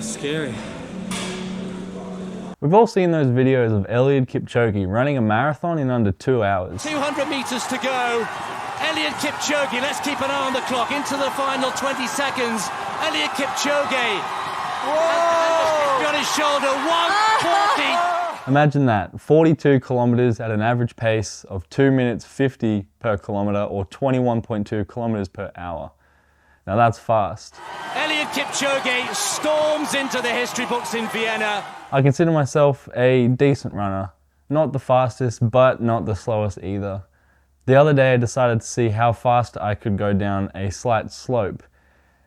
was scary. We've all seen those videos of Eliud Kipchoge running a marathon in under 2 hours. 200 meters to go. Eliud Kipchoge, let's keep an eye on the clock. Into the final 20 seconds. Eliud Kipchoge. Whoa! On his shoulder, 140. Imagine that, 42 kilometers at an average pace of 2 minutes 50 per kilometer or 21.2 kilometers per hour. Now that's fast. Eliud Kipchoge storms into the history books in Vienna. I consider myself a decent runner. Not the fastest, but not the slowest either. The other day I decided to see how fast I could go down a slight slope.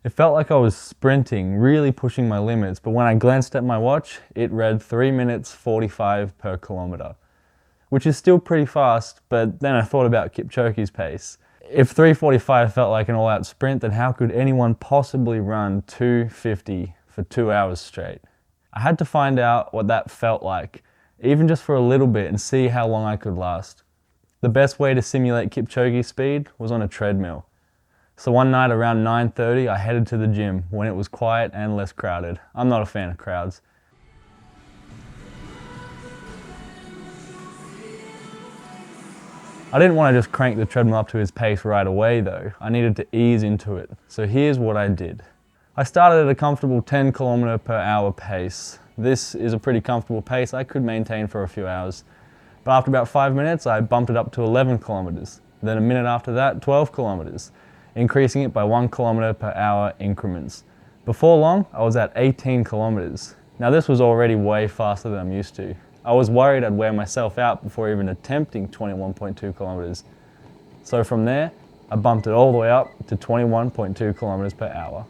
It felt like I was sprinting, really pushing my limits, but when I glanced at my watch, it read 3 minutes 45 per kilometer, which is still pretty fast, but then I thought about Kipchoge's pace. If 3:45 felt like an all-out sprint, then how could anyone possibly run 2:50 for 2 hours straight? I had to find out what that felt like, even just for a little bit, and see how long I could last. The best way to simulate Kipchoge's speed was on a treadmill. So one night around 9:30, I headed to the gym when it was quiet and less crowded. I'm not a fan of crowds. I didn't want to just crank the treadmill up to his pace right away though. I needed to ease into it. So here's what I did. I started at a comfortable 10 kilometer per hour pace. This is a pretty comfortable pace I could maintain for a few hours. But after about 5 minutes, I bumped it up to 11 kilometers. Then a minute after that, 12 kilometers, increasing it by 1 kilometer per hour increments. Before long, I was at 18 kilometers. Now this was already way faster than I'm used to. I was worried I'd wear myself out before even attempting 21.2 kilometers. So from there, I bumped it all the way up to 21.2 kilometers per hour.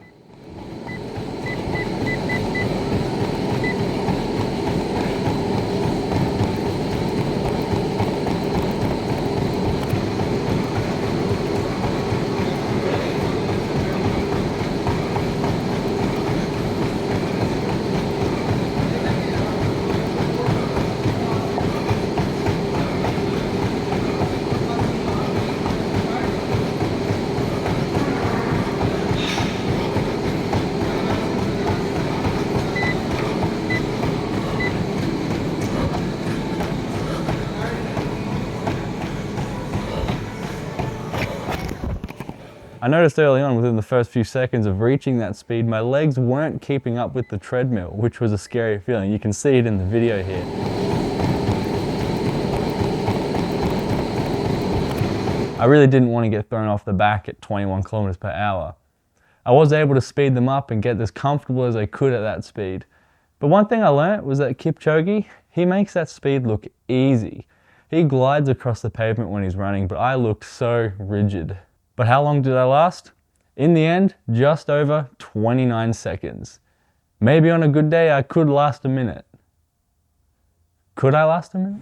I noticed early on, within the first few seconds of reaching that speed, my legs weren't keeping up with the treadmill, which was a scary feeling. You can see it in the video here. I really didn't want to get thrown off the back at 21 kilometers per hour. I was able to speed them up and get as comfortable as I could at that speed. But one thing I learned was that Kipchoge, he makes that speed look easy. He glides across the pavement when he's running, but I looked so rigid. But how long did I last? In the end, just over 29 seconds. Maybe on a good day, I could last a minute. Could I last a minute?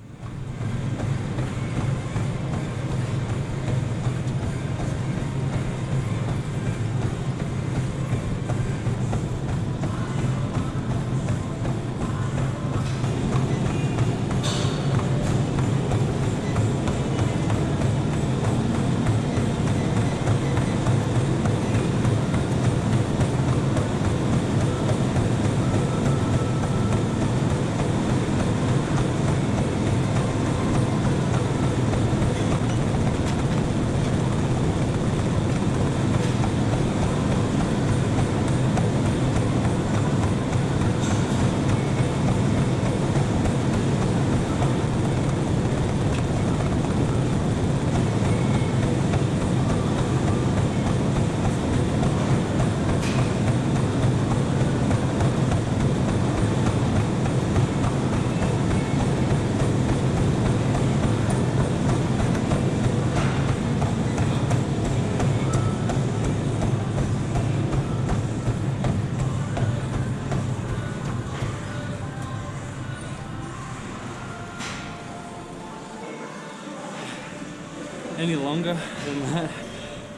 Any longer than that,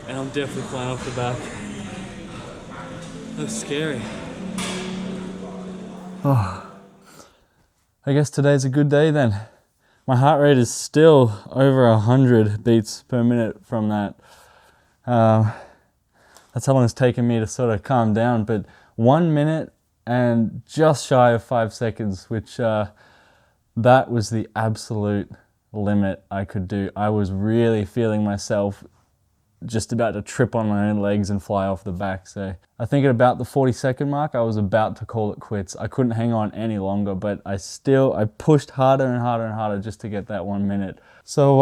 and I'm definitely flying off the back. That was scary. Oh, I guess today's a good day then. My heart rate is still over 100 beats per minute from that. That's how long it's taken me to sort of calm down, but 1 minute and just shy of 5 seconds, which that was the absolute limit I could do. I was really feeling myself just about to trip on my own legs and fly off the back. So I think at about the 40-second mark, I was about to call it quits. I couldn't hang on any longer, but I pushed harder and harder and harder just to get that 1 minute. So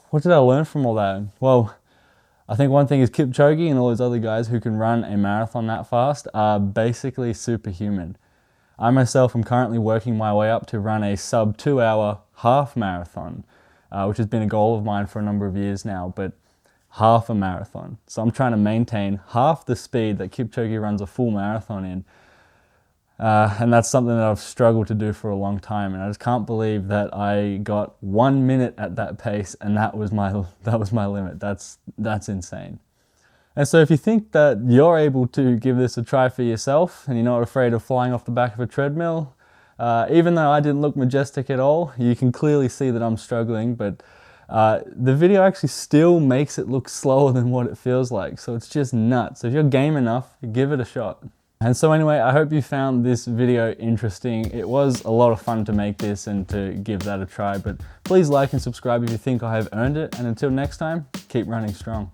what did I learn from all that? Well, I think one thing is Kipchoge and all those other guys who can run a marathon that fast are basically superhuman. I myself am currently working my way up to run a sub 2 hour half marathon, which has been a goal of mine for a number of years now, but half a marathon. So I'm trying to maintain half the speed that Kipchoge runs a full marathon in. And that's something that I've struggled to do for a long time. And I just can't believe that I got 1 minute at that pace and that was my limit. That's insane. And so if you think that you're able to give this a try for yourself and you're not afraid of flying off the back of a treadmill, even though I didn't look majestic at all, you can clearly see that I'm struggling, but the video actually still makes it look slower than what it feels like. So it's just nuts. So if you're game enough, give it a shot. And so anyway, I hope you found this video interesting. It was a lot of fun to make this and to give that a try, but please like and subscribe if you think I have earned it. And until next time, keep running strong.